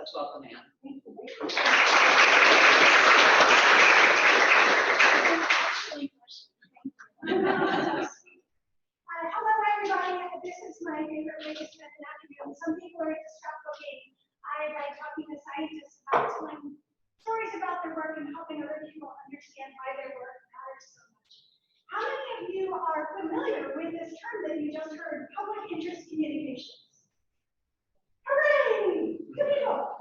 Let's welcome Ann. Thank you. Hello, everybody. This is my favorite way to spend an afternoon. Some people are into scrapbooking. I like talking to scientists about telling stories about their work and helping other people understand why their work matters so much. How many of you are familiar with this term that you just heard, public interest communications? Hooray! Good people.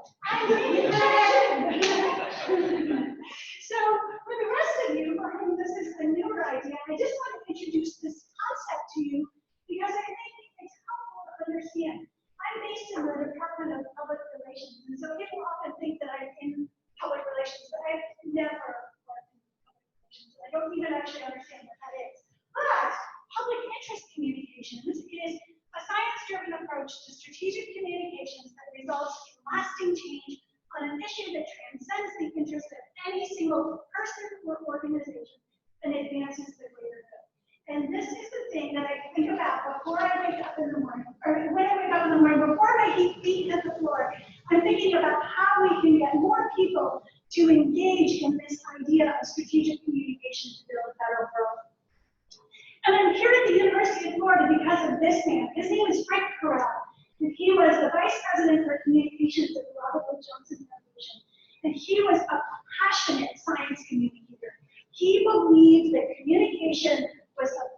So, for the rest of you for whom this is a newer idea, I just want to introduce this concept to you because I think it's helpful to understand. I'm based in the Department of Public Relations, and so people often think that I'm in public relations, but I've never worked in public relations. I don't even actually understand what that is. But public interest communications is a science-driven approach to strategic communications that results in lasting change on an issue that transcends the interest of any single person or organization and advances the greater good. And this is the thing that I think about before I wake up in the morning, or when I wake up in the morning, before my feet hit the floor. I'm thinking about how we can get more people to engage in this idea of strategic communication to build a better world. And I'm here at the University of Florida because of this man. His name is Frank Corral. And he was the Vice President for Communications at the Robert Wood Johnson Foundation. And he was a passionate science communicator. He believed that communication was an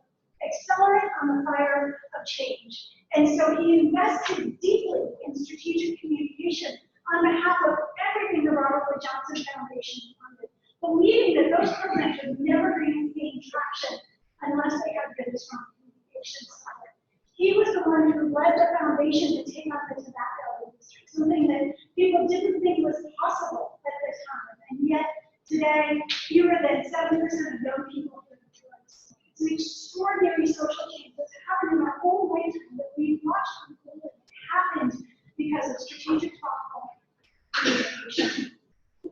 accelerant on the fire of change. And so he invested deeply in strategic communication on behalf of everything the Robert Wood Johnson Foundation funded, believing that those programs would never gain traction unless they had good, strong communications. He was the one who led the foundation to take on the tobacco industry, something that people didn't think was possible at the time. And yet, today, fewer than 7% of young people live in drugs. It's an extraordinary social change that's happened in our own lifetime that we've watched unfold. It happened because of strategic thoughtful communication.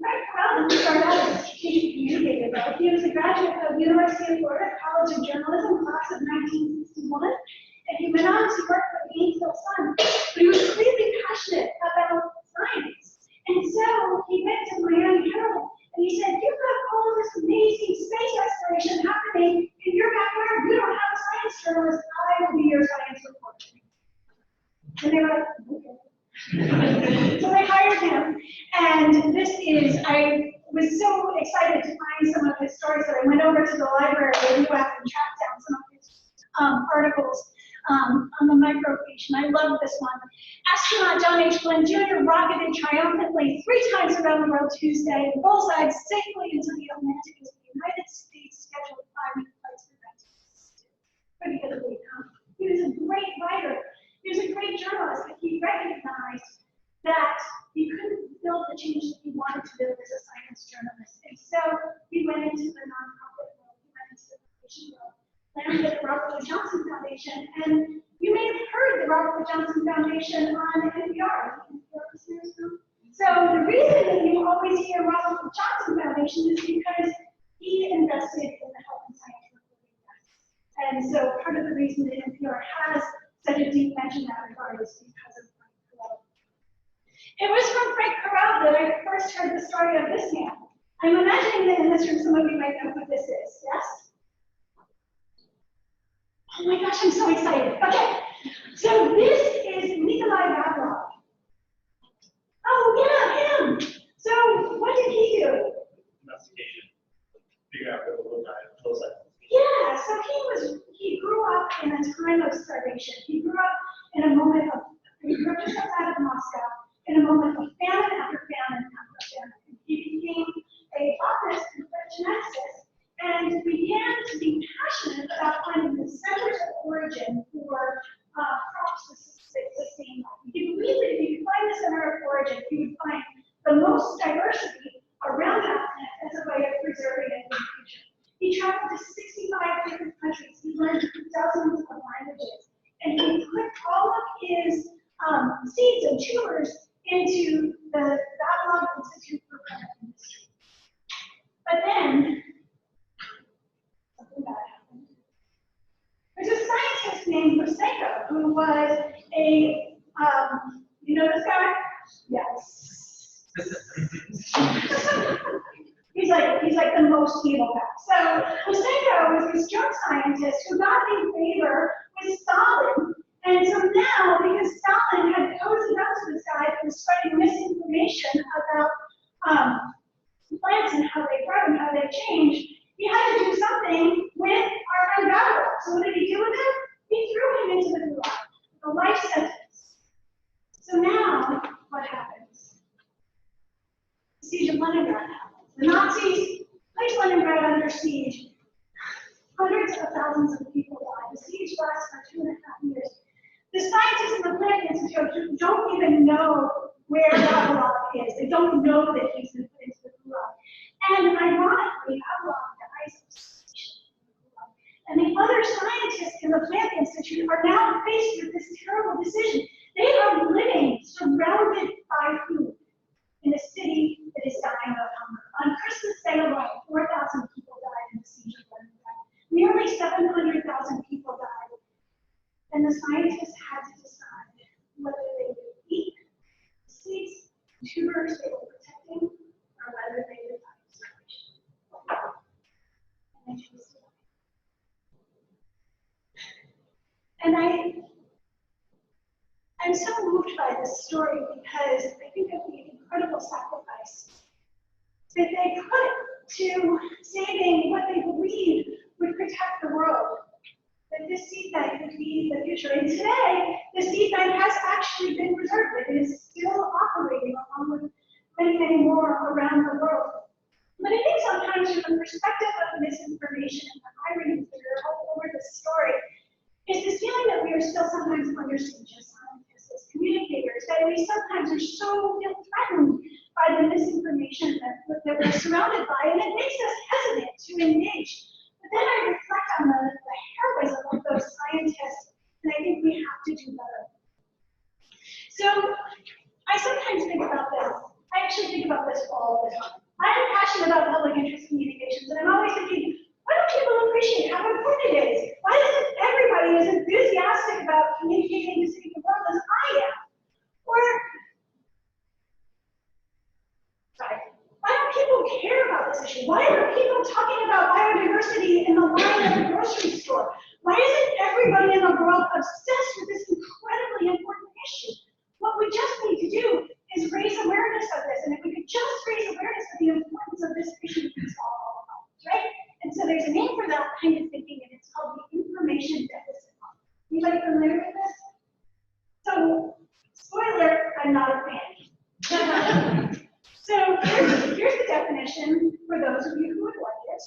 Frank Corral didn't start out as a strategic communicator, though. He was a graduate of the University of Florida College of Journalism, class of 1961. And he went on to work for the Gainesville Sun, but he was clearly passionate about science. And so he went to Miami Herald and he said, "You've got all this amazing space exploration happening in your backyard. You don't have a science journalist. I will be your science reporter." And they were like, "Okay." So they hired him. And this is, I was so excited to find some of his stories that I went over to the library and tracked down some of his articles. On the microfiche, and I love this one. Astronaut John H. Glenn Jr. rocketed triumphantly 3 times around the world Tuesday and bullseyed safely into the Atlantic as the United States scheduled 5-week flights for Mexico. Pretty good week, huh? He was a great writer. He was a great journalist, but he recognized that he couldn't build the change that he wanted to build as a science journalist. And so he went into the nonprofit world, he went into the foundation world. Landed at the Robert Wood Johnson Foundation, and you may have heard the Robert Wood Johnson Foundation on NPR. So the reason that you always hear Robert Wood Johnson Foundation is because he invested in the health and science work that he does. And so part of the reason that NPR has such a deep mention in that regard is because of Frank Corral. It was from Frank Corral that I first heard the story of this man. I'm imagining that in this room some of you might know who this is, yes? Oh my gosh, I'm so excited. Okay, so this is Nikolai Vavilov. Oh yeah, him. So what did he do? Investigation. Figure out what the little guy looks like. Yeah, so he grew up in a time of starvation. He grew up in a moment of, he grew up just outside of Moscow, in a moment of famine after famine after famine. He became a botanist and geneticist and began to be passionate about finding the centers of origin for crops to sustain life. He believed that if you could find the center of origin, you would find the most diversity around that plant as a way of preserving it in the future. He traveled to 65 different countries. He learned dozens of languages. And he put all of his seeds and tumors into the Vavilov Institute for Plant Industry. But then, something bad happened. There's a scientist named Prosecco who was a, you know this guy? Yes. He's like the most evil guy. So Lysenko was this drug scientist who got in favor with Stalin. And so now, because Stalin had cozied up to this guy that was spreading misinformation about plants and how they grow and how they change, he had to do something with our friend Gavril. So what did he do with him? He threw him into the gulag, a life sentence. So now, what happens? The siege of Leningrad happens. The Nazis placed Leningrad under siege. Hundreds of thousands of people died. The siege lasts for 2.5 years. The scientists in the Plant Institute don't even know where Gavril is. They don't know that he's been put into the gulag. And ironically, Gavril dies of starvation. And the other scientists in the Plant Institute are now faced with this terrible decision. They are living surrounded by food in a city that is dying of hunger. On Christmas Day alone, 4,000 people died in the siege of Leningrad. Nearly 700,000 people died. And the scientists had to decide whether they would eat the seeds, tubers they were protecting, or whether they would die of starvation. And they chose to die. And I'm so moved by this story because I think of the incredible sacrifice that they put to saving what they believed would protect the world. That this seed bank would be the future. And today, the seed bank has actually been preserved. It is still operating along with many, many more around the world. But I think sometimes from the perspective of misinformation and the ironies that are all over this story, is this feeling that we are still sometimes under siege as scientists, as communicators, that we sometimes are so threatened by the misinformation that we're surrounded by, and it makes us hesitant to engage. But then I reflect on the heroism of those scientists, and I think we have to do better. So I sometimes think about this. I actually think about this all the time. I'm passionate about public interest communications, and I'm always thinking, why don't people appreciate how important it is? Why isn't everybody as enthusiastic about communicating to the world as I am? Or, sorry, why don't people care about this issue? Why are people talking about biodiversity in the line at the grocery store? Why isn't everybody in the world obsessed with this incredibly important issue? What we just need to do is raise awareness of this, and if we could just raise awareness of the importance of this issue, we can solve all of it, right? And so there's a name for that kind of thinking, and it's called the information deficit model. Anybody familiar with this? So, spoiler, I'm not a fan. So here's the definition for those of you who would like it.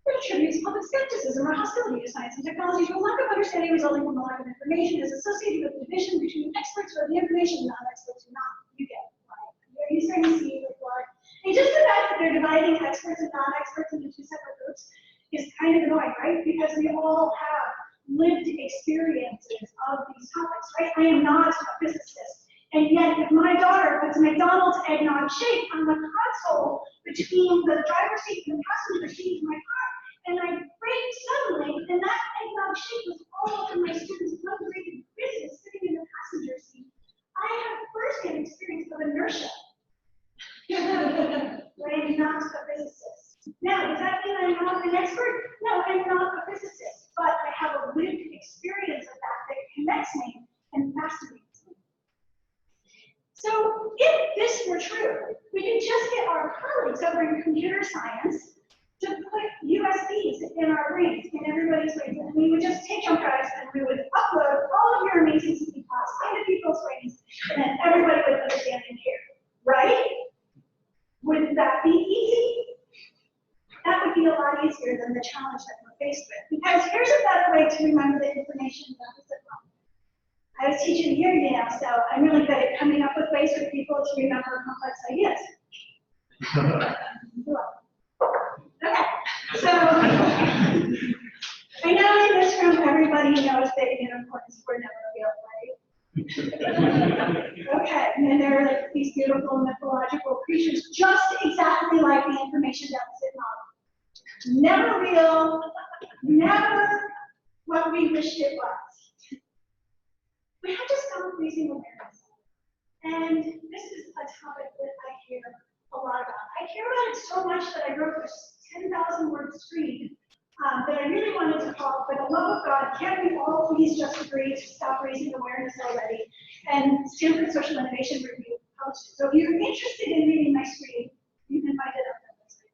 It attributes public skepticism or hostility to science and technology to a lack of understanding resulting from a lack of information is associated with division between experts who have the information and non-experts who not. You get it, right? Are you starting to see like what? And just the fact that they're dividing experts and non-experts into two separate groups is kind of annoying, right? Because we all have lived experiences of these topics, right? I am not a physicist. And yet, if my daughter puts McDonald's eggnog shake on the console between the driver's seat and the passenger seat of my car, and I brake suddenly, and that eggnog shake was all over my student's ungraded quizzes sitting in the passenger seat, I have first-hand experience of inertia. But I'm not a physicist. Now, does that mean I'm not an expert? No, I'm not a physicist, but I have a lived experience of that connects me and fascinates me. So if this were true, we could just get our colleagues over in computer science to put USBs in our brains, in everybody's brains, and we would just take jump drives and we would upload all of your amazing CD files into people's brains, and then everybody would understand and care, right? Wouldn't that be easy? That would be a lot easier than the challenge that we're faced with. Because here's a better way to remember the information deficit model. I was teaching here now, so I'm really good at coming up with ways for people to remember complex ideas. Okay, so I know in this room everybody knows that unicorns were never real, right? Okay, and they're like these beautiful mythological creatures, just exactly like the information deficit model. Never real, never what we wished it was. We have to stop raising awareness. And this is a topic much that I wrote this 10,000 word screed that I really wanted to call, for the love of God, can't we all please just agree to stop raising awareness already? And Stanford Social Innovation Review posted. So if you're interested in reading my screed, you can find it on the website.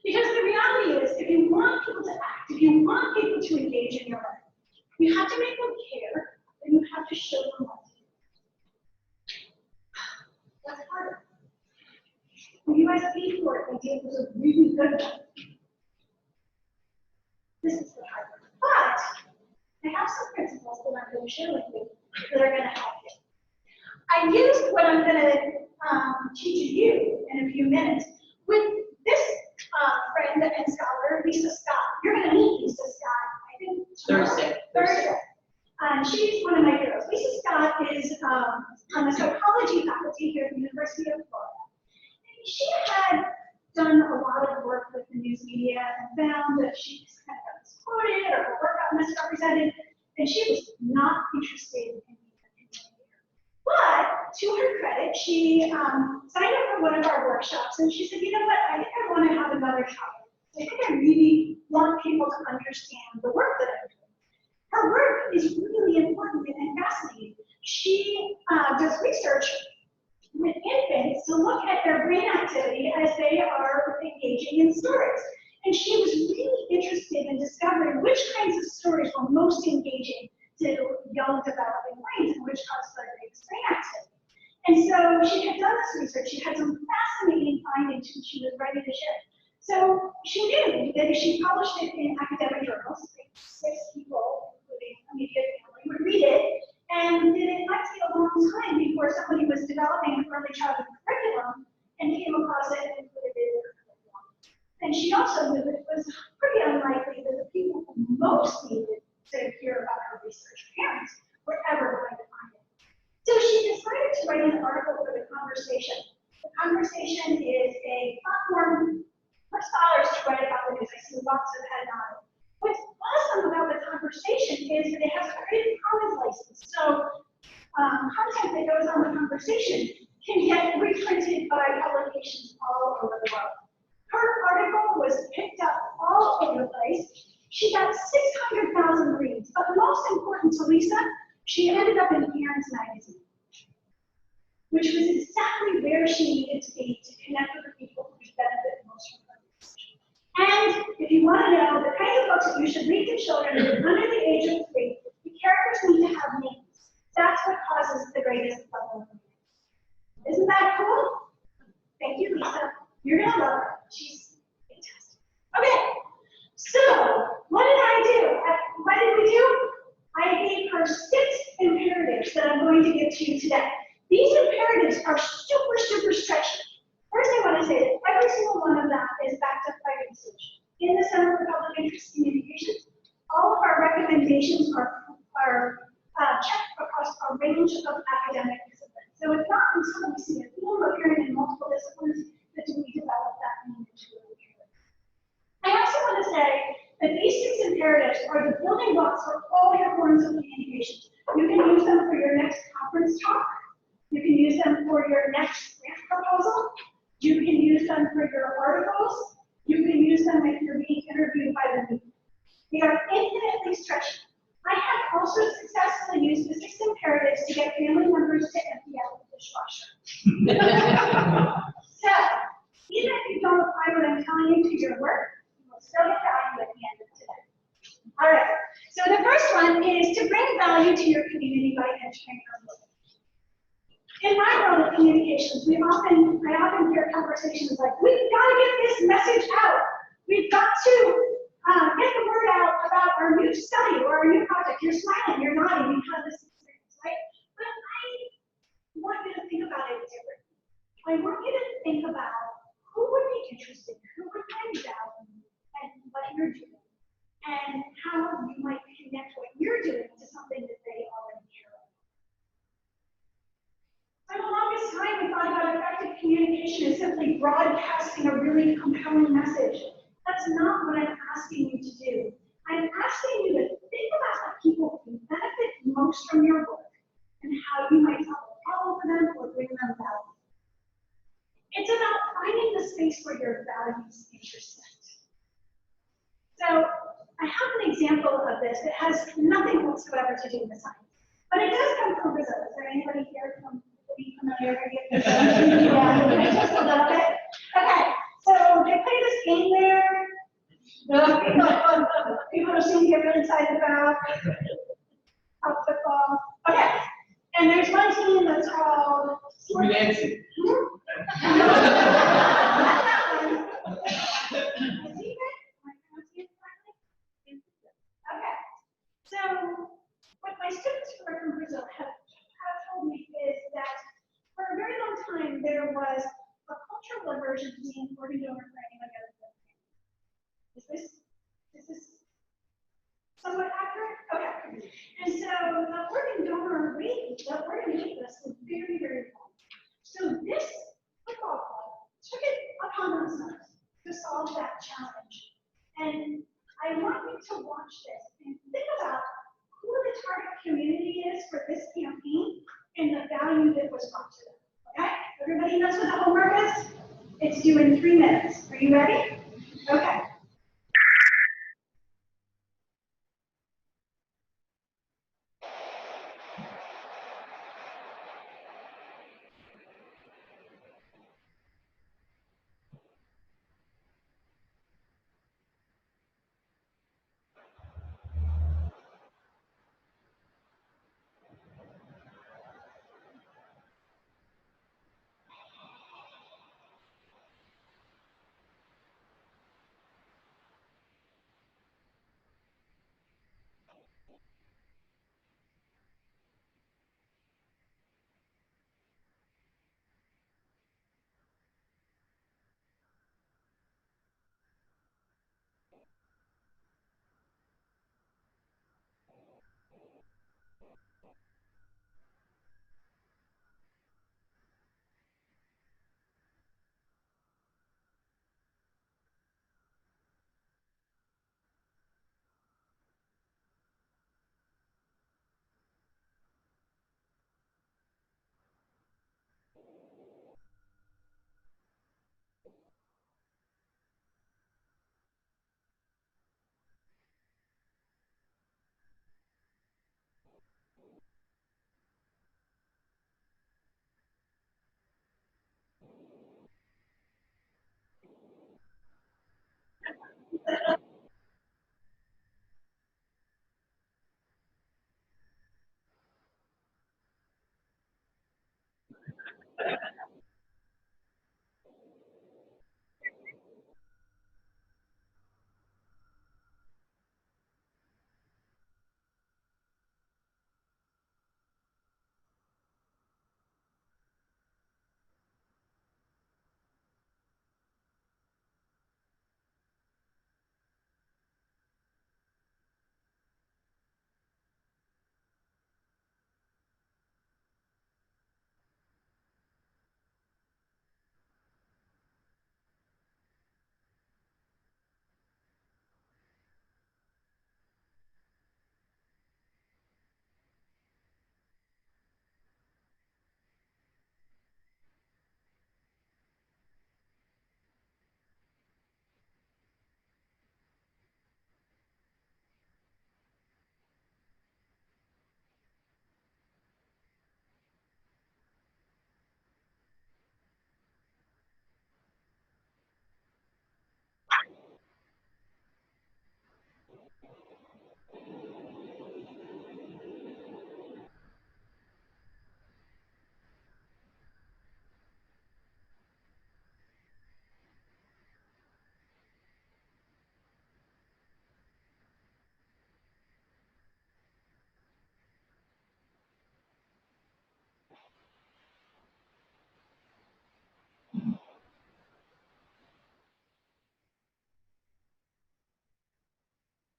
Because the reality is, if you want people to act, if you want people to engage in your work, you have to make them care, and you have to show them what to do. That's harder. The USB port idea was a really good one. This is the hard one. But I have some principles that I'm going to share with you that are going to help you. I used what I'm going to teach you in a few minutes with this friend and scholar, Lisa Scott. You're going to meet Lisa Scott, I think, Thursday. She's one of my heroes. Lisa Scott is on the psychology faculty here at the University of Florida. And she had done a lot of work with the news media and found that she was kind of misquoted or her work got misrepresented, and she was not interested in being a communicator. But to her credit, she signed up for one of our workshops, and she said, you know what, I think I want to have another child. I think I really want people to understand the work that I'm doing. Her work is really important and fascinating. She does research with infants to look at their brain activity as they are engaging in stories. And she was really interested in discovering which kinds of stories were most engaging to young developing brains and which caused their biggest brain activity. And so she had done this research. She had some fascinating findings which she was ready to share. So she knew that if she published it in academic journals, like 6 people, including a media family, would read it, and that it might take a long time before somebody was developing an early childhood curriculum and came across it and included it in their curriculum. And she also knew that it was pretty unlikely that the people who most needed to hear about her research, parents, were ever going to find it. So she decided to write an article for The Conversation. The Conversation is a platform for scholars to write about the news. I see lots of head nodding. What's awesome about The Conversation is that it has a Creative Commons license. So content that goes on The Conversation can get reprinted by publications all over the world. Her article was picked up all over the place. She got 600,000 reads, but most important to Lisa, she ended up in Parents Magazine, which was exactly where she needed to be to connect with the people who would benefit most from her research. And if you want to know the kinds of books that you should read to children under the age of 3, the characters need to have names. That's what causes the greatest problem. Isn't that cool? Thank you, Lisa. You're going to love her. She's fantastic. Okay, so what did I do? What did we do? I gave her 6 imperatives that I'm going to give to you today. These imperatives are super, super stretchy. First, I want to say that every single one of them is backed up by research. In the Center for Public Interest Communications, all of our recommendations are checked across a range of academic disciplines. So it's not until we see a theme appearing in multiple disciplines that do we develop that meaning into a imperative. I also want to say that these 6 imperatives are the building blocks for all your forms of communications. You can use them for your next conference talk. You can use them for your next grant proposal. You can use them for your articles. You can use them if you're being interviewed by the media. They are infinitely stretchy. I have also successfully used the 6 imperatives to get family members to empty out the dishwasher. So, even if you don't apply what I'm telling you to your work, you will still get value at the end of today. All right, so the first one is to bring value to your community by entering your work. In my world of communications, I often hear conversations like, we've got to get this message out. We've got to get the word out about our new study or our new project. You're smiling, you're nodding, you have this experience, right? But I want you to think about it differently. I want you to think about who would be interested, who would find value in what you're doing, and how you might connect what you're doing to something that they already care about. For the longest time, we thought about effective communication as simply broadcasting a really compelling message. That's not what I'm asking you to do. I'm asking you to think about how people can benefit most from your work and how you might solve a problem for them or bring them value. It's about finding the space where your values intersect. So I have an example of this that has nothing whatsoever to do with science, but it does come from Brazil. Is there anybody here from familiar with Brazil? Yeah, just a little bit. Okay, so they play this game there. People seem to get really excited about football. Okay, and there's one team that's called. Nancy. Okay, so what my students who are from Brazil have told me is that for a very long time there was a cultural aversion to being an organ donor for anybody other than the family. Is this somewhat accurate? Okay. And so the organ donor rate, the organ wait list was very, very long. So this football club took it upon themselves to solve that challenge. And I want you to watch this and think about who the target community is for this campaign and the value that was brought to them. Okay? Everybody knows what the homework is? It's due in 3 minutes. Are you ready? Okay.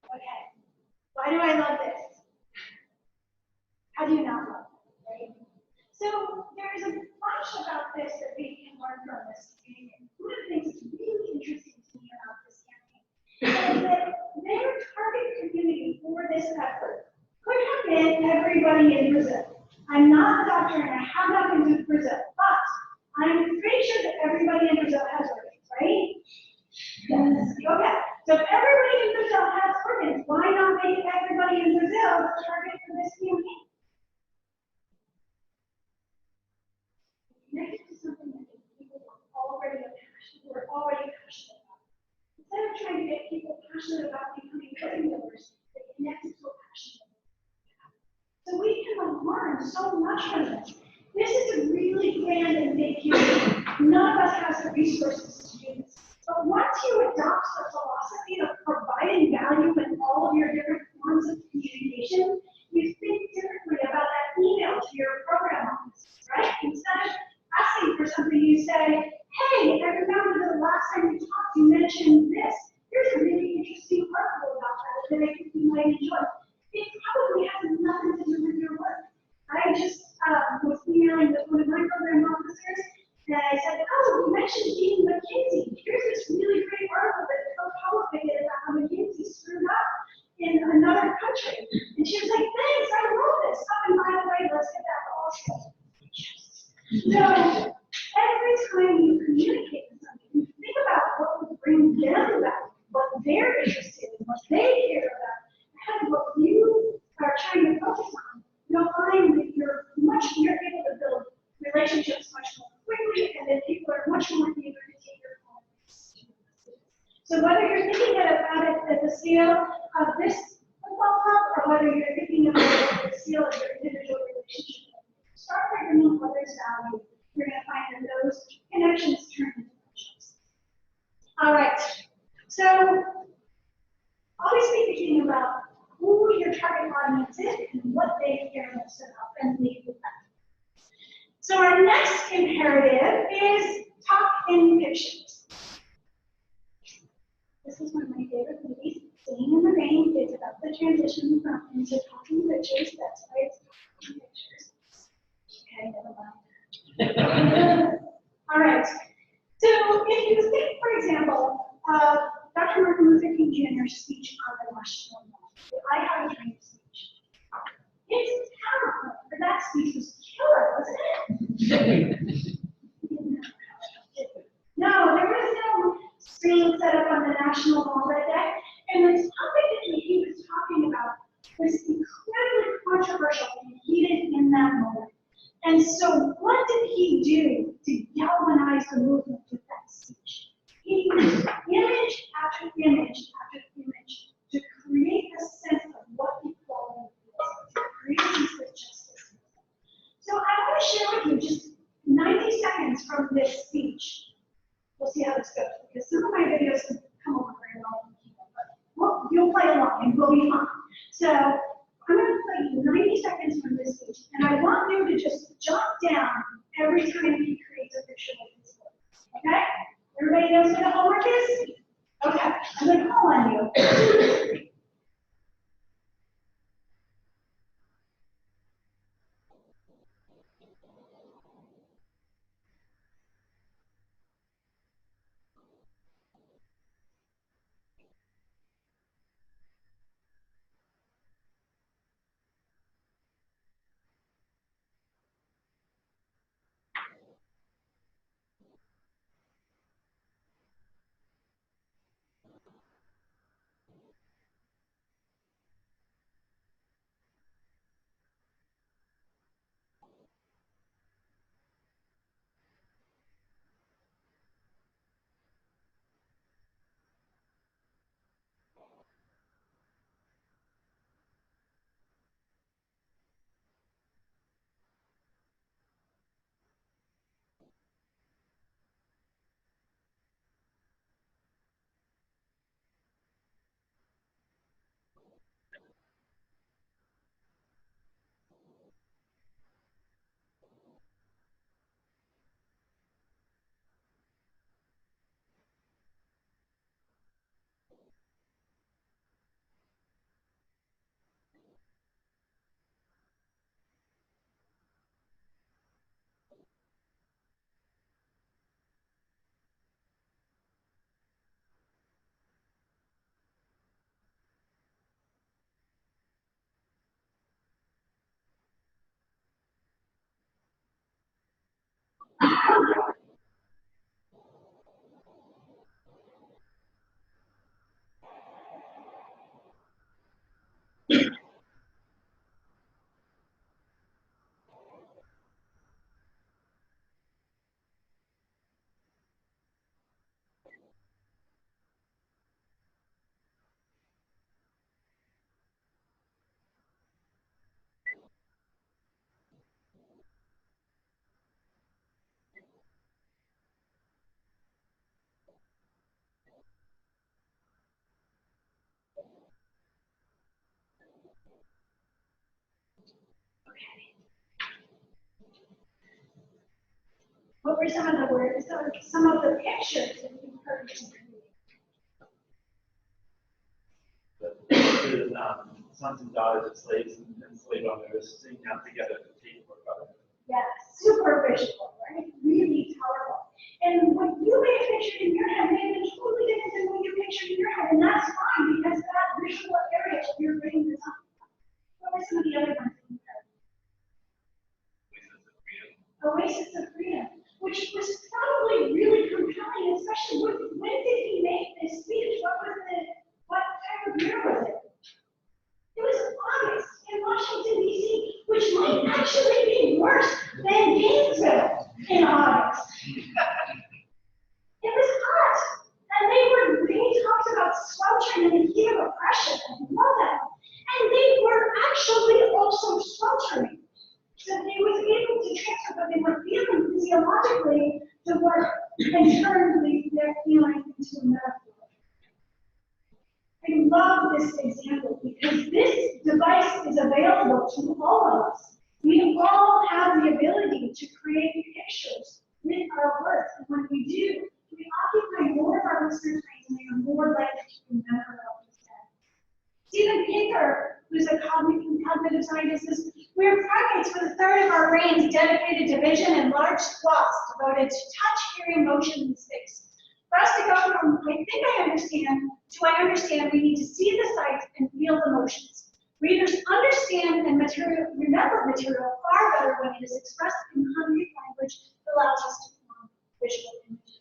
Okay. Why do I love this? How do you not love it, right? So there's a bunch about this that we can learn from this campaign. One of the things that's really interesting to me about this campaign is that their target community for this effort could have been everybody in Brazil. I'm not a doctor and I have not been to Brazil, but I'm pretty sure that everybody in Brazil has connected to something that people were already passionate about. Instead of trying to get people passionate about becoming cooking builders, they connected to a passion. So we can learn so much from this. This is a really grand and big community. None of us has the resources to do this. But once you adopt the philosophy of providing value in all of your different forms of communication, you think differently about that email to your program office, right? Instead of asking for something, you say, hey, I remember the last time we talked, you mentioned this. Here's a really interesting article about that I think you might enjoy. It probably has nothing to do with your work. I just was emailing with one of my program officers, and I said, oh, you mentioned Dean McKinsey. Here's this really great article that co-publicated about how McKinsey screwed up in another country. And she was like, thanks, I love this. Oh, and by the way, let's get that also. So every time you communicate with somebody, you think about what would bring them back, what they're interested in, what they care about, and what you are trying to focus on. You'll find that you're able to build relationships much more quickly, and then people are much more eager to take your call. So whether you're thinking about it at the scale of this football club, or whether you're thinking about it at the scale of your individual relationship, start by bringing others value. You're going to find that those connections turn into friendships. All right. So always be thinking about who your target audience is and what they care most about, and lead with that. So our next imperative is talk in pictures. This is one of my favorite movies, Singing in the Rain. It's about the transition from into talking pictures. That's why it's talking pictures. Okay, never mind. All right. So if you think, for example, of Dr. Martin Luther King Jr.'s speech on the national level, the I Have a Dream speech. It's powerful, but that speech was killer, wasn't it? No, there was no screen set up on the National Mall that day, and the topic that he was talking about was incredibly controversial and heated in that moment. And so what did he do to galvanize the movement with that speech? He used image after image after image to create a sense of what equality is, to create a sense of justice. So I want to share with you just 90 seconds from this speech. We'll see how this goes, because some of my videos can come over very well, but you'll play along and we'll be fine. So I'm going to play you 90 seconds from this speech, and I want you to just jump down every time he creates a picture with his words. Okay? Everybody knows what the homework is? Okay, I'm going to call on you. What were some of the words, some of the pictures that you heard? The sons and daughters of slaves and slave owners sitting down together to take work out of it. Yeah, super visual, right? Really powerful. And what you may have pictured in your head may be totally different than what you pictured in your head, and that's fine because that visual area of your brain is on. What were some of the other ones that you heard? Oasis of Freedom, which was probably really compelling, especially when did he make this speech? What time of year was it? It was August in Washington, D.C., which might actually be worse than Gainesville in August. It was hot, and they talked about sweltering in the heat of oppression. I love that. And they were actually also sweltering. So they was able to transfer what they were feeling physiologically to what internally they're feeling into a metaphor. I love this example because this device is available to all of us. We all have the ability to create pictures with our words, and when we do, we occupy more of our listeners' brains and they are more likely to remember what we said. Stephen Pinker, who's a cognitive scientist, says, we're primates with a third of our brains dedicated to vision and large swaths devoted to touch, hearing, motion, and space. For us to go from I think I understand to I understand, we need to see the sights and feel the motions. Readers understand and remember material far better when it is expressed in concrete language that allows us to form visual images.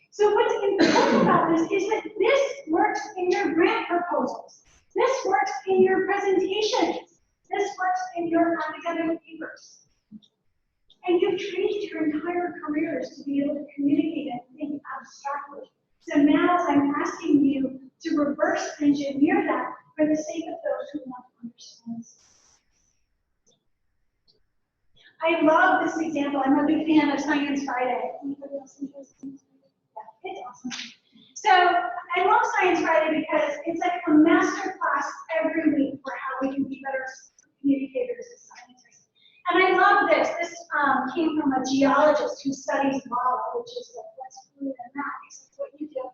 So what's important about this is that this works in your grant proposals. This works in your presentations. This works in your academic papers. And you've trained your entire careers to be able to communicate and think abstractly. So now I'm asking you to reverse engineer that for the sake of those who want to understand this. I love this example. I'm a big fan of Science Friday. Anybody else enjoy Science Friday? Yeah, it's awesome. So I love Science Friday because it's like a master class every week for how we can be better communicators as scientists. And I love this. This came from a geologist who studies lava, which is like, what's fluid and that, except what you do.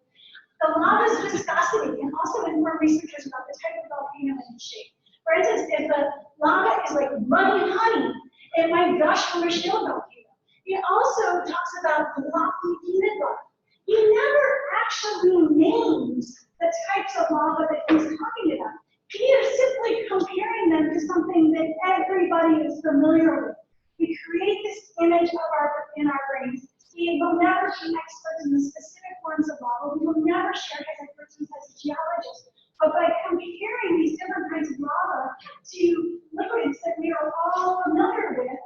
The lava's viscosity can also inform researchers about the type of volcano and its shape. For instance, if the lava is like runny honey, it might gush from a shield volcano. It also talks about the rocky humid lava. He never actually names the types of lava that he's talking about. He is simply comparing them to something that everybody is familiar with. We create this image of in our brains. We will never be experts in the specific forms of lava. We will never share his expertise as a geologist. But by comparing these different kinds of lava to liquids that we are all familiar with,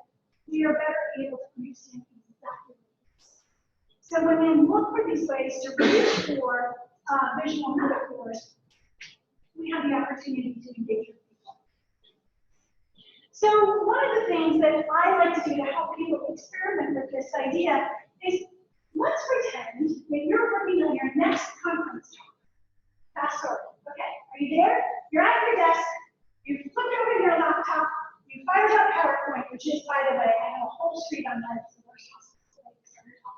we are better able to understand exactly what it is. So when we look for these ways to reach for visual metaphors, we have the opportunity to engage with people. So one of the things that I like to do to help people experiment with this idea is let's pretend that you're working on your next conference talk. Fast forward. Okay, are you there? You're at your desk, you flipped open your laptop, you fired up PowerPoint, which is, by the way, I have a whole street on that. It's the worst possible.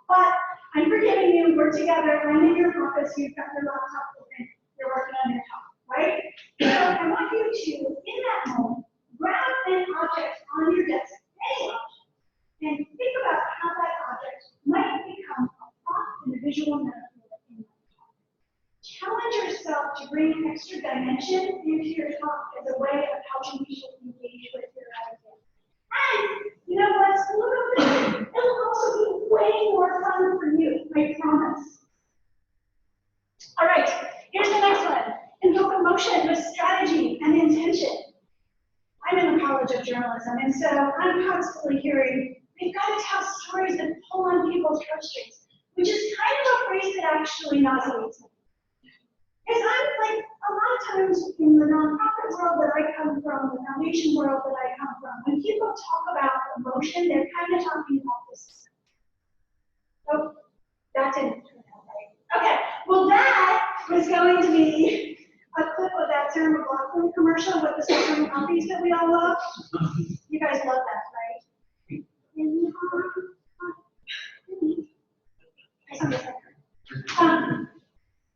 But I'm forgiving you, we're together, I'm in your office, you've got your laptop open, you're working on your talk, right? So I want you to, in that moment, grab an object on your desk, any object, and think about how that object might become a prompt in a visual metaphor in your talk. Challenge yourself to bring extra dimension into your talk as a way of helping people engage with your idea. And you know what's a little bit, it'll also be way more fun for you, I promise. All right, here's the next one. Invoke emotion with strategy and intention. I'm in the College of Journalism, and so I'm constantly hearing, we've got to tell stories that pull on people's heartstrings, which is kind of a phrase that actually nauseates me. Because I'm like, a lot of times in the nonprofit world that I come from, the foundation world that I come from, when people talk about emotion, they're kind of talking about this. Oh, that didn't turn out right. Okay, well that was going to be a clip of that Sarah McLachlan commercial with the suffering puppies that we all love. You guys love on the record.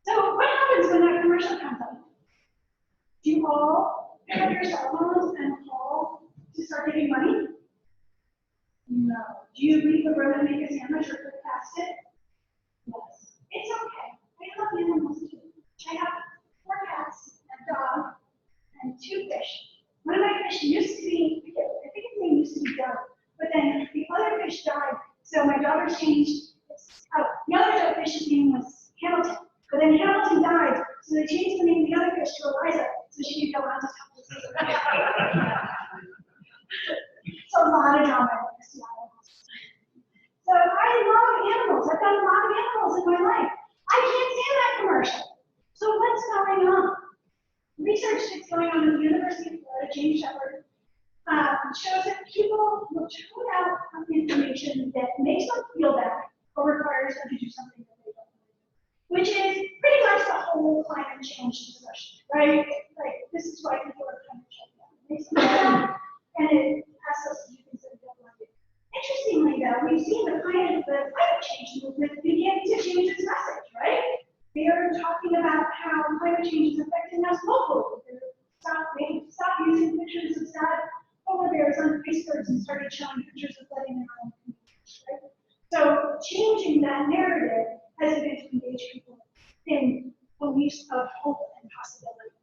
So what happens when that commercial comes up? Do you all pick up your cell phones and call to start getting money? No. Do you leave the room and make a sandwich or cook past it? Yes. It's okay. I love animals too. I have 4 cats, a dog, and 2 fish. One of my fish used to be, I think his name used to be Doug, but then the other fish died, so my daughter's changed. The other fish's name was Hamilton, but then Hamilton died, so they changed the name of the other fish to Eliza, so she could go on to talk to us. So a lot of drama in this animal. So I love animals. I've got a lot of animals in my life. I can't stand that commercial. So what's going on? Research that's going on at the University of Florida, James Shepard, shows that people will tune out information that makes them feel bad or requires them to do something that they don't want to do, which is pretty much the whole climate change discussion, right? Like, this is why people are trying to shut down. It makes them feel bad, and it asks us to do things that we don't want to do. Interestingly, though, we've seen the climate change movement begin to change its message, right? They are talking about how climate change is affecting us locally. They stopped using pictures of sad polar bears on icebergs and started showing pictures of flooding in our own communities, right? So changing that narrative has been to engage people in beliefs of hope and possibility.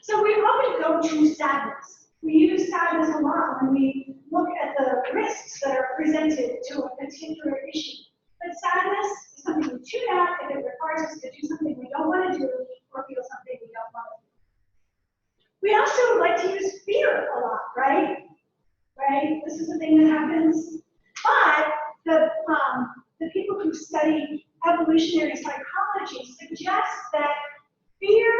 So we often go to sadness. We use sadness a lot when we look at the risks that are presented to a particular issue. But sadness is something we tune out if it requires us to do something we don't want to do or feel something we don't want to do. We also like to use fear a lot, right? Right? This is the thing that happens. But the people who study evolutionary psychology suggest that fear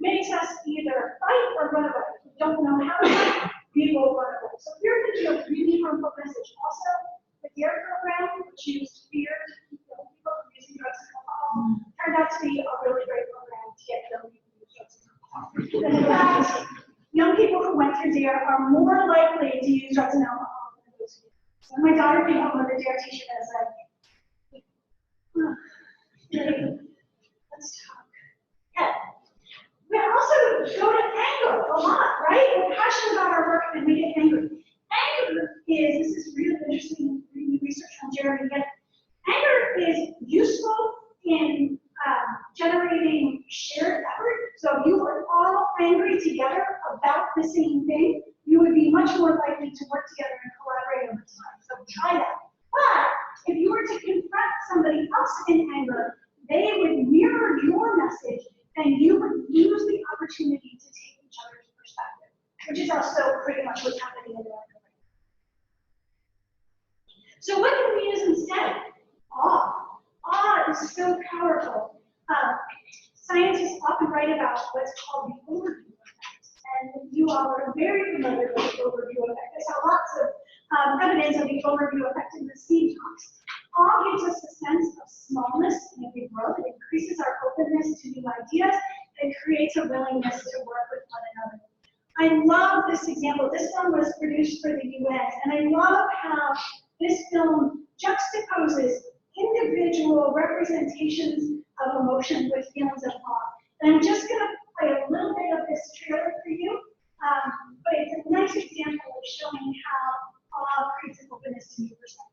makes us either fight or run away. If we don't know how to fight, we will run away. So fear can be a really harmful message. Also, the DARE program, which used fear to keep young people from using drugs and alcohol, turned out to be a really great program to get young people to use drugs and alcohol. And in fact, young people who went through DARE are more likely to use drugs and alcohol than those who didn't. So when my daughter came home with a DARE t-shirt, I was like, let's talk. Yeah. We also go to anger a lot, right? We're passionate about our work and we get angry. Anger is, this is really interesting research from Jeremy, but anger is useful in generating shared effort. So if you were all angry together about the same thing, you would be much more likely to work together and collaborate over time. So try that. But if you were to confront somebody else in anger, they would mirror your message and you would lose the opportunity to take each other's perspective, which is also pretty much what's happening in America. So what can we use instead? Awe. Awe is so powerful. Scientists often write about what's called the overview effect. And you all are very familiar with the overview effect. I saw lots of evidence of the overview effect in the STEAM talks. Awe gives us a sense of smallness in a big world. It increases our openness to new ideas and creates a willingness to work with one another. I love this example. This film was produced for the UN, and I love how this film juxtaposes individual representations of emotion with feelings of awe. And I'm just going to play a little bit of this trailer for you, but it's a nice example of showing how awe creates an openness to new perspectives.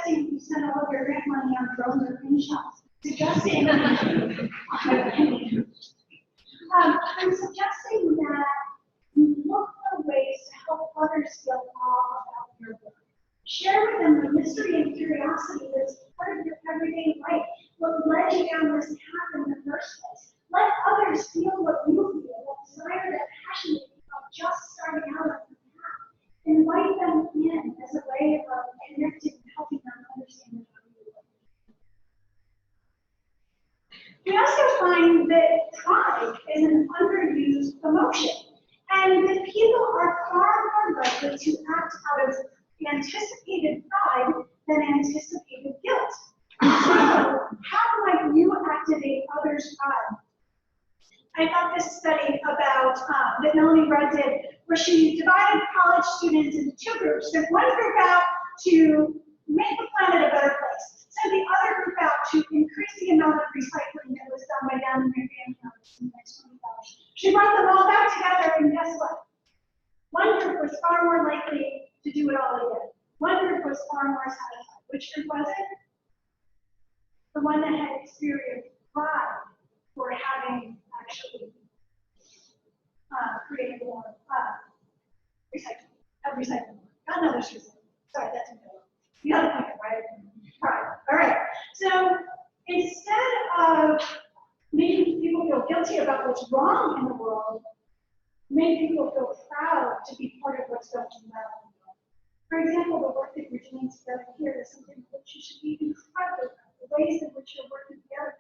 suggesting you spend all of your grant money on drones or screenshots. Suggesting, I'm suggesting that you look for ways to help others feel awe about your work. Share with them the mystery and curiosity that's part of your everyday life, what led you down this path in the first place. Let others feel what you feel, that desire, that passion of just starting out on the path. Invite them in as a way of connecting and helping them understand how you work. We also find that pride is an underused emotion, and that people are far more likely to act out of anticipated pride than anticipated guilt. So, how might you activate others' pride? I thought this study about that Melanie Rudd did, where she divided college students into two groups. Sent one group out to make the planet a better place. Sent the other group out to increase the amount of recycling that was done by down in their family in the next 20 years. She brought them all back together, and guess what? One group was far more likely to do it all again. One group was far more satisfied. Which group was it? The one that had experienced pride for having actually created more recycling. Not another recycling. Sorry, that's a good. The other point, right? Pride. All right. So instead of making people feel guilty about what's wrong in the world, make people feel proud to be part of what's going well. For example, the work that you're doing together here is something which you should be incredibly proud of. The ways in which you're working together.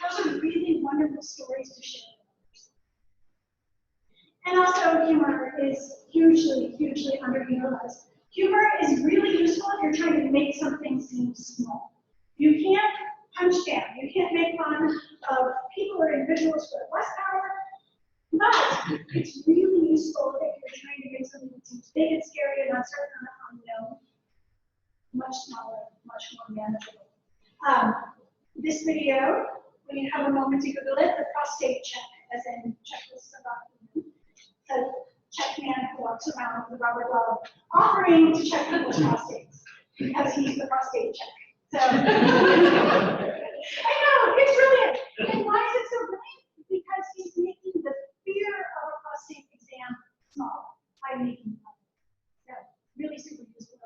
Those are really wonderful stories to share with others. And also, humor is hugely, hugely underutilized. Humor is really useful if you're trying to make something seem small. You can't punch down. You can't make fun of people or individuals with less power. But it's really useful if you're trying to make something that seems big and scary and uncertain and unknown, much smaller, much more manageable. This video, when you have a moment to Google it, the prostate check, as in checklist of documents, the check man who walks around with a rubber glove, offering to check people's prostates because he's the prostate check. So I know it's brilliant. And why is it so brilliant? Because he's making the fear of a prostate exam small by making fun. So really super useful.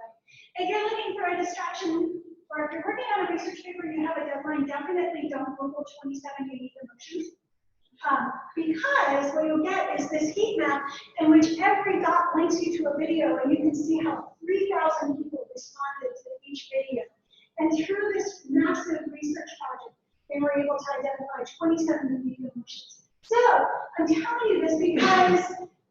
If you're looking for a distraction, or if you're working on a research paper and you have a deadline, definitely don't Google 27 unique emotions. Because what you'll get is this heat map in which every dot links you to a video, and you can see how 3,000 people responded to each video. And through this massive research project, they were able to identify 27 unique emotions. So I'm telling you this because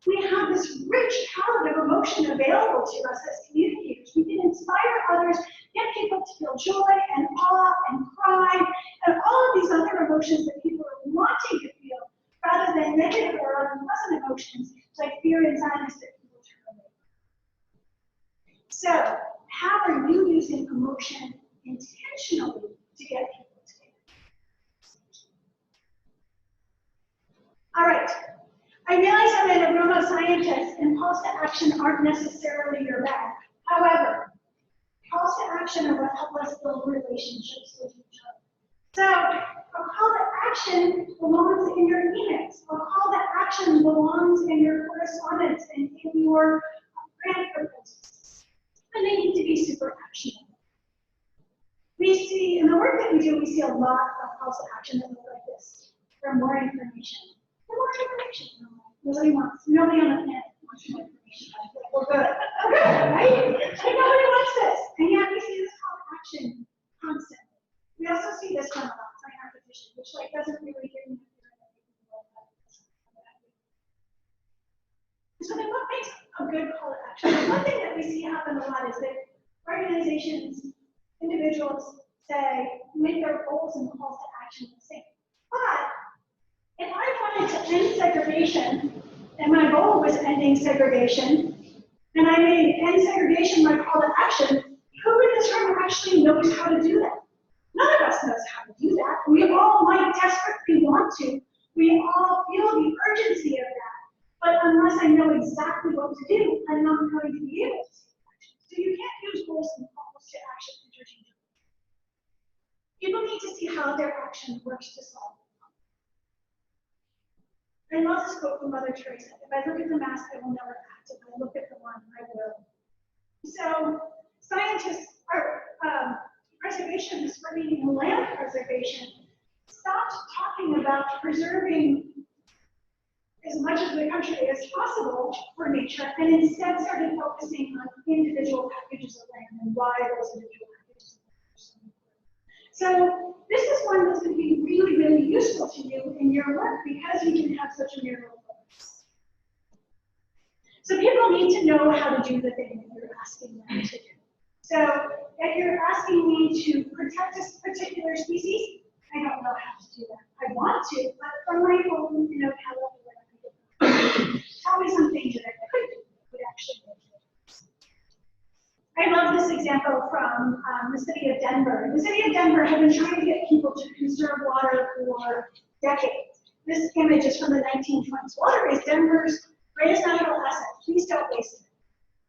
we have this rich palette of emotion available to us as communicators. We can inspire others, get people to feel joy and awe and pride, and all of these other emotions that people are wanting to feel, rather than negative or unpleasant emotions like fear and sadness that people turn away from. So, how are you using emotion intentionally to get people together? All right. I realize I'm in a room of scientists, and calls to action aren't necessarily your bag. However, calls to action are what help us build relationships with each other. So, a call to action belongs in your emails. A call to action belongs in your correspondence and in your grant proposals. And they need to be super actionable. We see, in the work that we do, we see a lot of calls to action that look like this. For more information. For more information. Nobody on the planet wants more information. We're good. We're good, right? Like nobody wants this. And yet we see this call to action constantly. We also see this one a lot, sign repetition, which like doesn't really give me so then what makes a good call to action? One thing that we see happen a lot is that organizations, individuals say, make their goals and calls to action the same. But if I wanted to end segregation, and my goal was ending segregation, and I made end segregation my call to action, who in this room actually knows how to do that? None of us knows how to do that. We all might desperately want to. We all feel the urgency of that. But unless I know exactly what to do, I'm not going to be able to take action. So you can't use goals and calls to action interchangeably. People need to see how their action works to solve the problem. I love this quote from Mother Teresa. If I look at the mask, I will never act. If I look at the one, I will. So scientists are preservationists working in land preservation stopped talking about preserving as much of the country as possible for nature, and instead started focusing on individual packages of land and why those individual packages of land are so important. So this is one that's going to be really, really useful to you in your work because you can have such a narrow focus. So people need to know how to do the thing that you're asking them to do. So if you're asking me to protect a particular species, I don't know how to do that. I want to, but from my own, caliber, tell me some things that I could do that would actually make a difference. I love this example from the city of Denver. The city of Denver had been trying to get people to conserve water for decades. This image is from the 1920s. Water is Denver's greatest natural asset. Please don't waste it.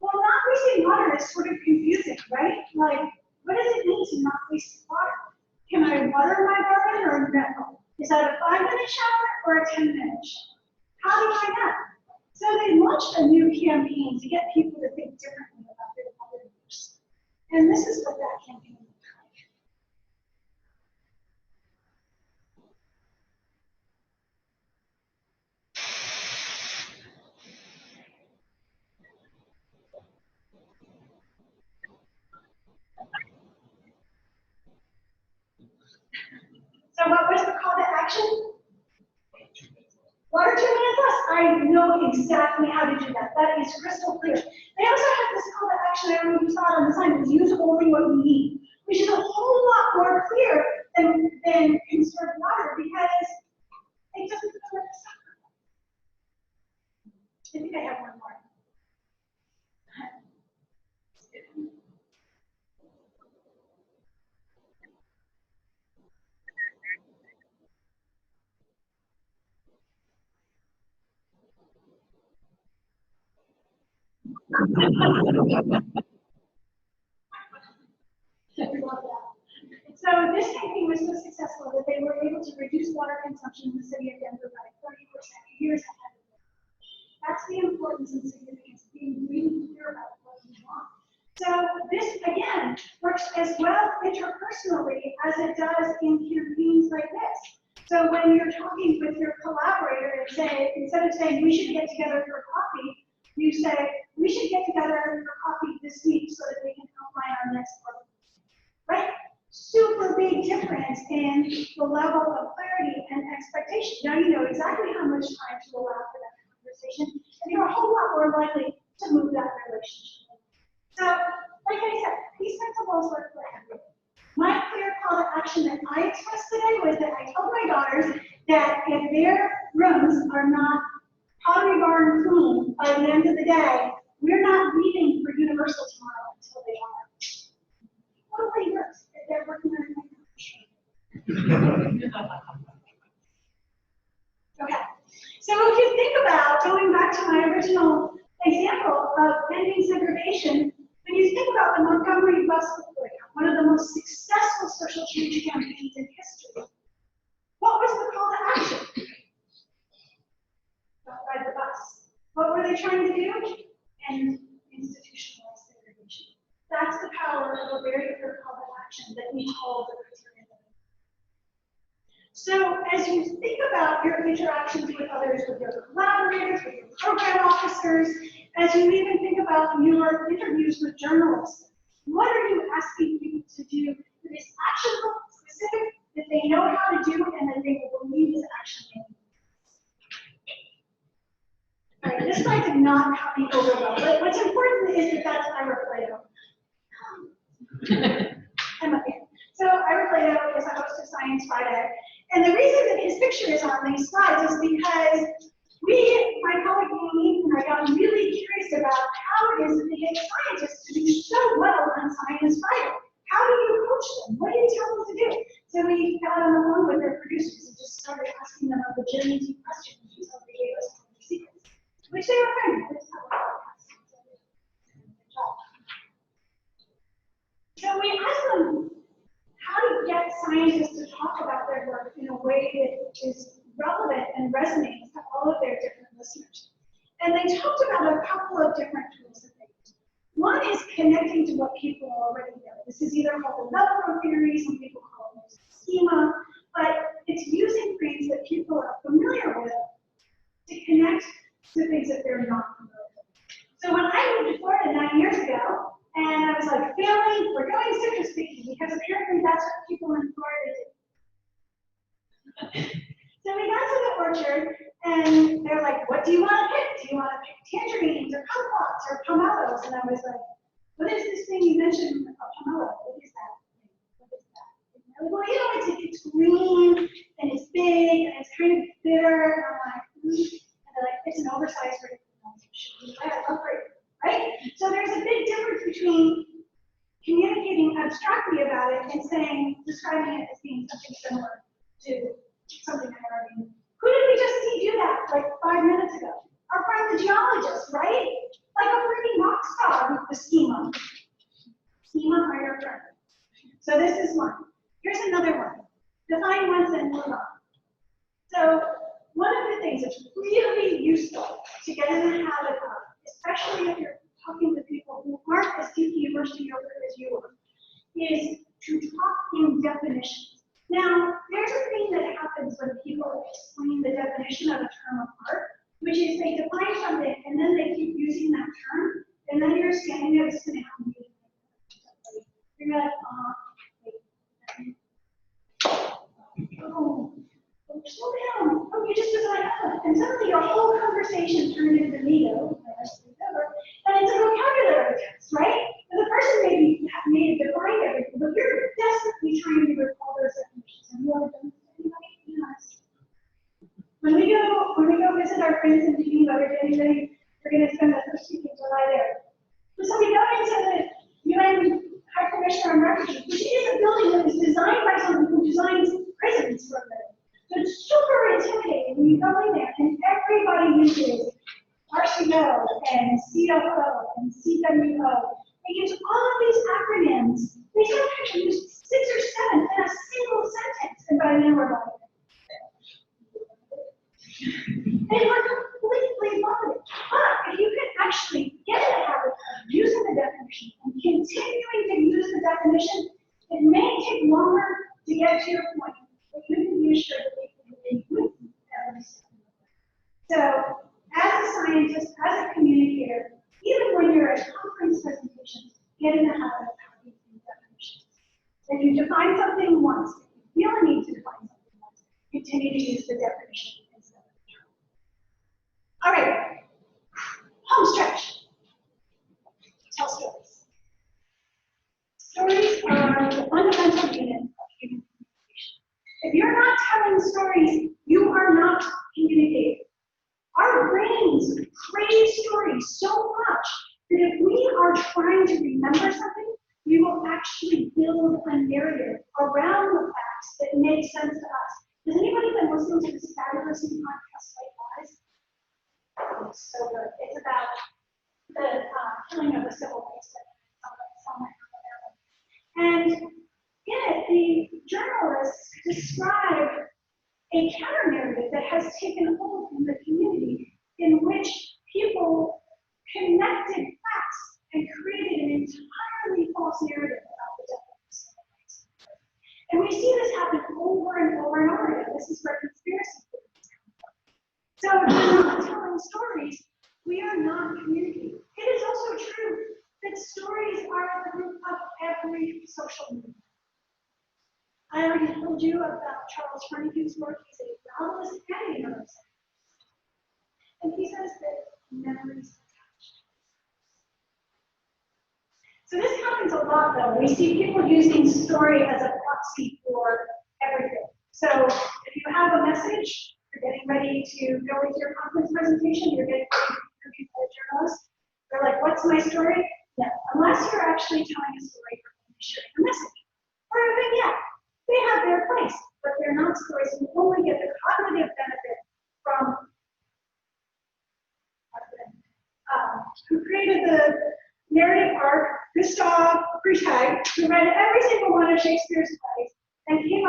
Well, not wasting water is sort of confusing, right? Like, what does it mean to not waste water? Can I water my garden or no? Is that a 5-minute shower or a 10-minute shower? How do I know? So they launched a new campaign to get people to think differently about their water use. And this is what that campaign looked like. So what was the call to action? Water 2 minutes less. I know exactly how to do that. That is crystal clear. They also have this call to action, I don't know if you saw it on the sign, is use only what you need, which is a whole lot more clear than conserve water because it doesn't feel like suffering. I think I have one more. So this campaign was so successful that they were able to reduce water consumption in the city of Denver by 30% years ahead of them. That's the importance and significance of being really clear about what you want. So this, again, works as well interpersonally as it does in campaigns like this. So when you're talking with your collaborator and say, instead of saying we should get together for coffee, you say we should get together for coffee this week so that we can outline our next program. Right? Super big difference in the level of clarity and expectation. Now you know exactly how much time to allow for that conversation, and you're a whole lot more likely to move that relationship. So, like I said, these principles work for everyone. My clear call to action that I expressed today was that I told my daughters that if their rooms are not pottery barn clean by the end of the day, we're not leaving for Universal tomorrow until they are. Totally works if they're working on it. Okay. So if you think about going back to my original example of ending segregation, when you think about the Montgomery bus boycott, one of the most successful social change campaigns in history, what was the call to action? Don't ride the bus. What were they trying to do? End institutionalized segregation. That's the power of a very clear call to action that meets all the criteria. So as you think about your interactions with others, with your collaborators, with your program officers, as you even think about your interviews with journalists, what are you asking people to do that is actionable, specific, that they know how to do, and that they will believe is actionable? All right, this slide did not copy over well, but what's important is that that's Ira Plato. I'm up here. So Ira Plato is a host of Science Friday. And the reason that his picture is on these slides is because my colleague Amy and I got really curious about how it is that they get scientists to do so well on Science Friday. How do you coach them? What do you tell them to do? So we got on the phone with their producers and just started asking them a legitimate questions until they gave us their secrets, which they were fine with. So we asked them how to get scientists to talk about their work in a way that is relevant and resonates to all of their different listeners. And they talked about a couple of different tools that they use. One is connecting to what people already know. This is either called the Velcro theory, some people call it schema, but it's using things that people are familiar with to connect to things that they're not familiar with. So when I moved to Florida 9 years ago, and I was like, family, we're going citrus picking, because apparently that's what people in Florida do. So we got to the orchard, and they're like, what do you want to pick? Do you want to pick tangerines or kumquats or pomelos? And I was like, what is this thing you mentioned, a pomelo? What is that? What is that? And they're like, well, you know, it's green, and it's big, and it's kind of bitter. And I'm like, and they're like, it's an oversized grape. I love grape, right? So there's a big difference between communicating abstractly about it and saying, describing it as being something similar to something I already knew. Who did we just see do that like 5 minutes ago? Our friend the geologist, right? Like a freaking rock star with the schema. Schema are your friend. So this is one. Here's another one. Define once and move on. So one of the things that's really useful to get in the habit of, especially if you're talking with people who aren't as deeply immersed in your work as you are, is to talk in definitions. Now, there's a thing that happens when people explain the definition of a term of art, which is they define something and then they keep using that term, and then you're standing there listening to how you're like, wait. Oh, slow down. Oh, you just decided, and suddenly your whole conversation turned into Nido, and it's a vocabulary test, right? And the person may have defined everything, but you're desperately trying to recall those definitions. Have you ever done this to anybody? Yes. When we go visit our friends in Geneva or January, we're going to spend the first week in July there. So we go into the UN High Commissioner on Refugees, which is a building that was designed by someone who designs prisons for them. So it's super intimidating when you go in there and everybody uses RCO and COO and CWO. They use all of these acronyms. They sometimes use 6 or 7 in a single sentence, and by then we're like, they were completely loaded. But if you can actually get in the habit of using the definition and continuing to use the definition, it may take longer to get to your point, but you can be assured that they can be with you every step. So, as a scientist, as a communicator, even when you're at conference presentations, get in the habit of having these definitions. If you define something once, if you really need to define something once, continue to use the definition instead of the term. All right, home stretch. Tell stories. Stories are the fundamental unit of human communication. If you're not telling stories, you are not communicating. Our brains crave stories so much that if we are trying to remember something, we will actually build a narrative around the facts that make sense to us. Has anybody been listening to this fabulous new podcast, White Lies? It's so good. It's about the killing of the civil rights movement. And in it, the journalists describe a counter-narrative that has taken hold in the community in which people connected facts and created an entirely false narrative about the death of the civil rights. And we see this happen over and over and over again. This is where conspiracy theories come from. So if we're not telling stories, we are not communicating. It is also true that stories are at the root of every social movement. I already told you about Charles Hernicue's work. He's a novelist and a neuroscientist. And he says that memories attach. So this happens a lot, though. We see people using story as a proxy for everything. So if you have a message, you're getting ready to go into your conference presentation, you're getting ready to interview a journalist, they're like, what's my story? No, unless you're actually telling a story or sharing a message. Or a vignette. They have their place, but they're not stories. You only get the cognitive benefit from who created the narrative arc, Gustav Freytag, who read every single one of Shakespeare's plays and came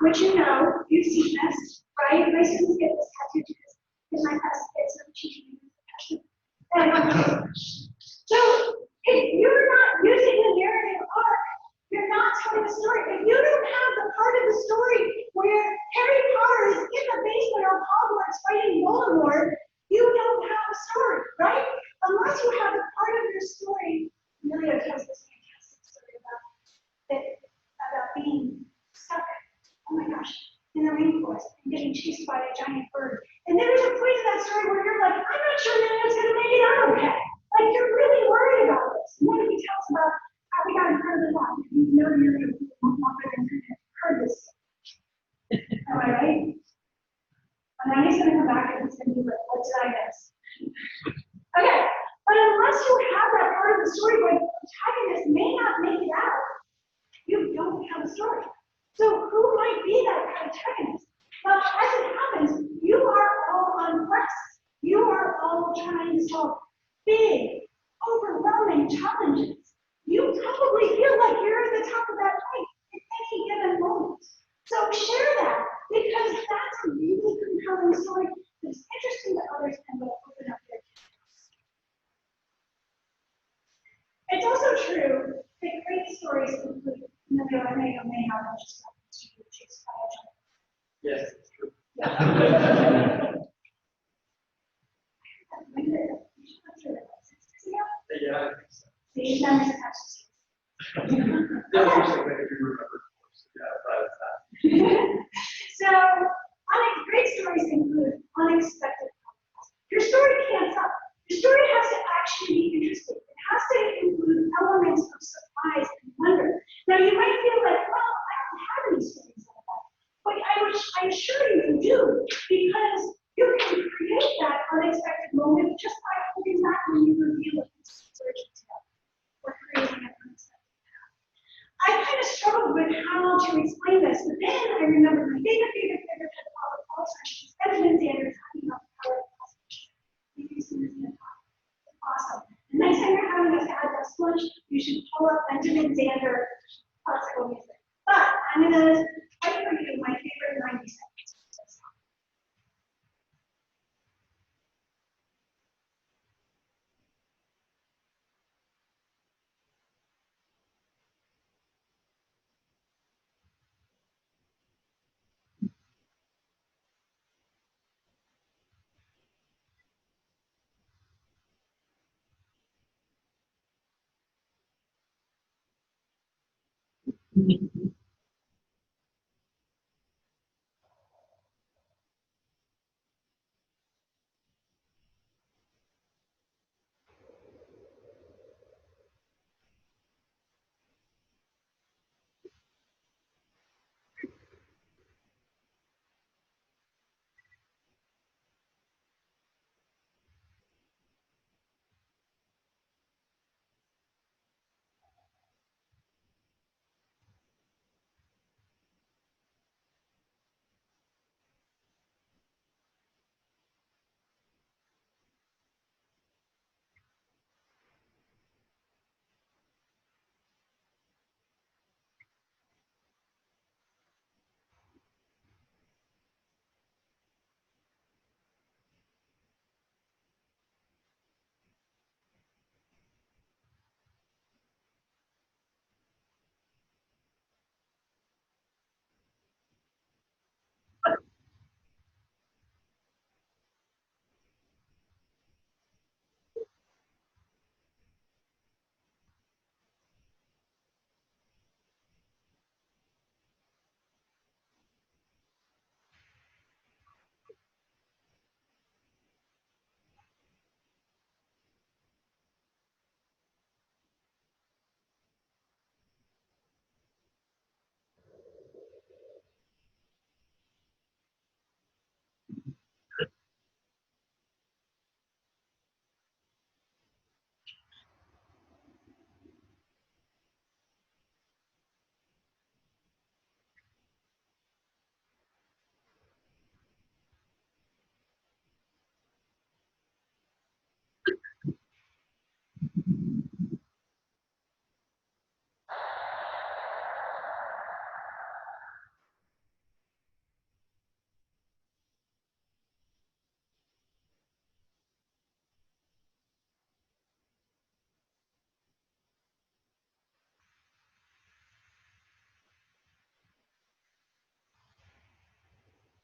which you know, you've seen this, right? My students get this tattooed because in my class, it's some teaching me this tattoo. So if you're not using the narrative arc, you're not telling the story. If you don't have the part of the story where Harry Potter is in the basement of Hogwarts fighting Voldemort, you don't have a story, right? Unless you have a part of your story. Amelia tells this fantastic story about being stuck, oh my gosh, in the rainforest and getting chased by a giant bird. And there was a point in that story where you're like, I'm not sure Amelia's going to make it out okay. Like, you're really worried about this. And then he tells about how we got incredibly long. You know you're going to longer than you heard this. Am I right? And then he's going to come back and he's going to be like, what did I miss? Okay, but unless you have that part of the story where the protagonist may not make it out, you don't have a story. So who might be that protagonist? Well, as it happens, you are all on quest. You are all trying to solve big, overwhelming challenges. You probably feel like you're at the top of that plate at any given moment. So share that, because that's a really compelling story that's interesting to others and will open up their curiosity. It's also true that great stories include, I may have just to chase by a giant. Yes, it's true. Yeah. Yeah, I think so. See, now it's attached That's interesting that if you remember. Yeah, that. So, great stories include unexpected outcomes. Your story can't stop. Your story has to actually be interesting. It has to include elements of surprise and wonder. Now, you might feel like, well, I don't have any stories like that. But I'm sure you do, because you can create that unexpected moment just by holding back when you reveal it in story detail or creating an unexpected path. I kind of struggled with how to explain this, but then I remember my favorite head of Alzheimer's, Benjamin Zander, talking about the power of possibility. Maybe you've seen this in the talk. It's awesome. The next time you're having us at this lunch, you should pull up Benjamin Zander classical music. But I'm going to play for you my favorite 90 seconds of this song.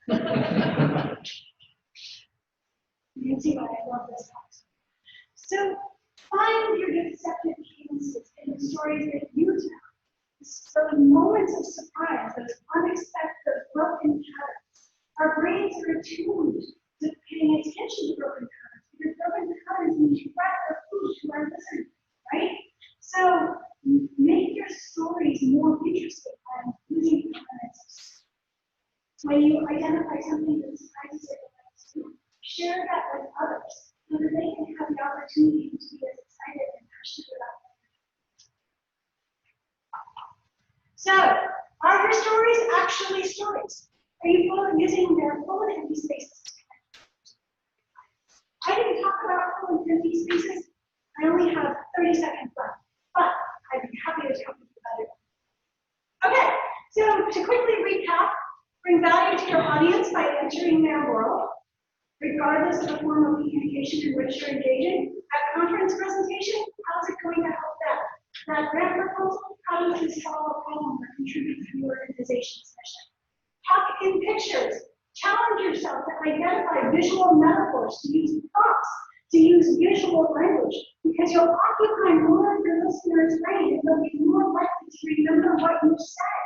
You can see why I love this house. So find your deceptive cadences in the stories that you tell. Those moments of surprise, those unexpected, those broken patterns. Our brains are attuned to paying attention to broken patterns, because broken patterns mean threat or food to our listeners, right? So make your stories more interesting by using elements. When you identify something that surprises you, share that with others so that they can have the opportunity to be as excited and passionate about it. So, are your stories actually stories? Are you using their full and empty spaces? I didn't talk about full and empty spaces. I only have 30 seconds left, but I'd be happy to talk to you about it. Okay, so to quickly recap, bring value to your audience by entering their world, regardless of the form of communication in which you're engaging. At conference presentation, how's it going to help them? That grant proposal, how does this solve a problem or contribute to your organization's mission? Talk in pictures. Challenge yourself to identify visual metaphors, to use prompts, to use visual language, because you'll occupy more of your listener's brain and they'll be more likely to remember what you said.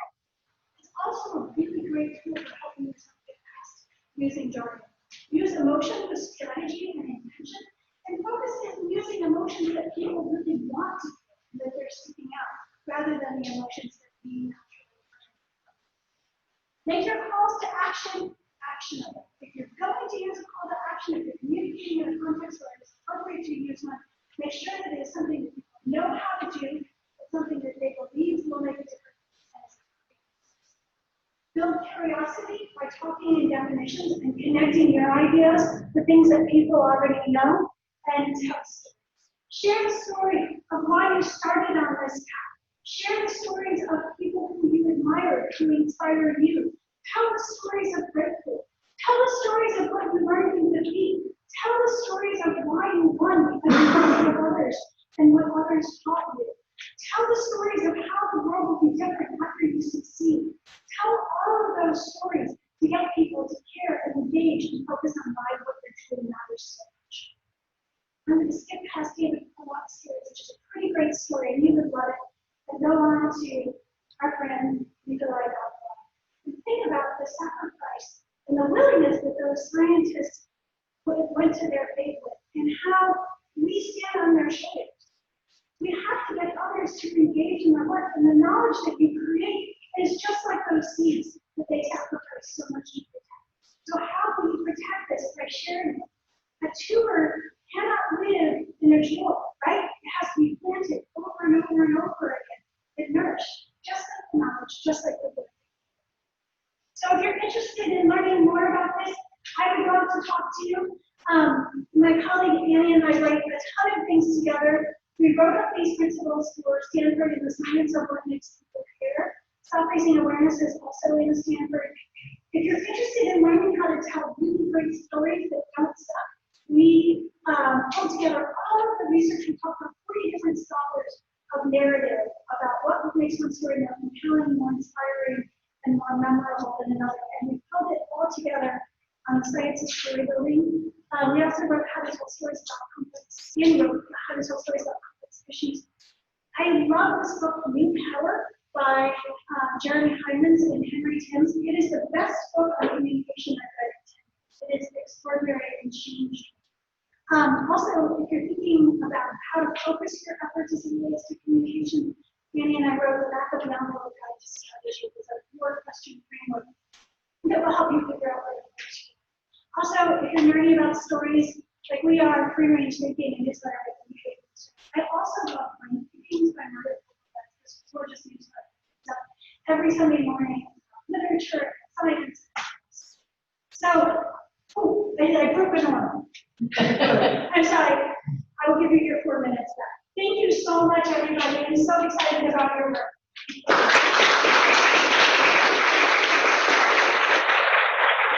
It's also a really great tool for helping yourself get past using jargon. Use emotion with strategy and intention, and focus on using emotions that people really want to feel, and that they're seeking out, rather than the emotions that we naturally find. Make your calls to action actionable. If you're going to use a call to action, if you're communicating in a context where it's appropriate to use one, make sure that it is something that people know how to do, it's something that they believe will make a difference. Build curiosity by talking in definitions and connecting your ideas to things that people already know, and tell stories. Share the story of why you started on this path. Share the stories of people who you admire, who inspire you. Tell the stories of breakthrough. Tell the stories of what you learned in defeat. Tell the stories of why you won because you learned from others and what others taught you. Tell the stories of how the world will be different after you succeed. Tell all of those stories to get people to care and engage and focus on why what they're doing matters so much. I'm going to skip past David Pollock's series, which is a pretty great story, and you would love it, and go on to our friend Nikolai Gogol. And think about the sacrifice and the willingness that those scientists went to their faith with, and how we stand on their shoulders. We have to get others to engage in their work, and the knowledge that you create is just like those seeds that they sacrifice so much to protect. So how can you protect this? By sharing it. A tumor cannot live in a drawer, right? It has to be planted over and over and over again. It nourished, just like the knowledge, just like the book. So if you're interested in learning more about this, I would love to talk to you. My colleague Annie and I write a ton of things together. We wrote up these principles for Stanford in the Science of What Makes People Care. Self-raising awareness is also in Stanford. If you're interested in learning how to tell really great stories that don't suck, we pulled together all of the research. We talked to 40 different scholars of narrative about what makes one story more compelling, more inspiring, and more memorable than another. And we pulled it all together on the science of story building. We also wrote how to tell stories about complex, and wrote how to tell stories about complex issues. I love this book, New Power, by Jeremy Hyman's and Henry Timms. It is the best book on communication I've read in 10 years. It is extraordinary and changed. Also, if you're thinking about how to focus your efforts as it relates to communication, Annie and I wrote the back of the envelope guide to strategy. It's a 4-question framework that will help you figure out what to do. Also, if you're learning about stories, like we are, free-range thinking and newsletter with communication. I also love my Thinkings by Margaret Fuller, this gorgeous newsletter. So every Sunday morning, literature, science. So, I broke an arm. I'm sorry. I will give you your 4 minutes back. Thank you so much, everybody. I'm so excited about your work.